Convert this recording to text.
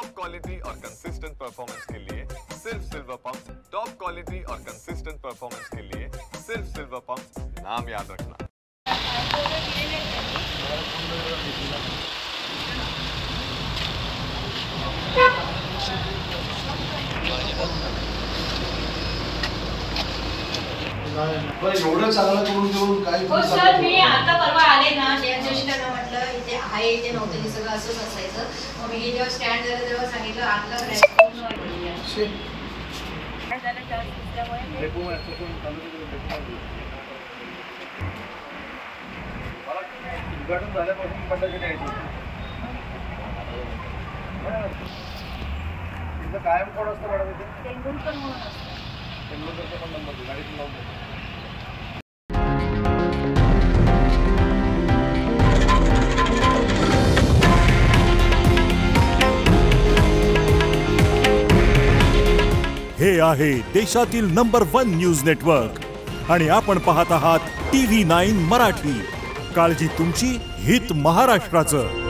Top quality और consistent performance के लिए सिर्फ सिल्वर पंप। टॉप क्वालिटी और कंसिस्टेंट परफॉर्मेंस के लिए सिर्फ सिल्वर पंप, नाम याद रखना। एवढं चांगलं करून देऊन काय हो सर, मी आता परवा आले ना, त्या दिवशी त्यांना म्हटलं इथे आहे इथे नव्हतं, हे सगळं असंच असायचं. मग मी जेव्हा स्टँड झालं तेव्हा सांगितलं आतला उद्घाटन झाल्यापासून पंढरपूर कायम कोण असतं मॅडम इथे? तेंडुलकर म्हणून असतं. तेंडुलकरचा पण नंबर गाडीतून लावून देतो. हे आहे देशातील नंबर 1 न्यूज नेटवर्क आणि आपण पाहत आहात TV9 मराठी. काळजी तुमची, हित महाराष्ट्राचं.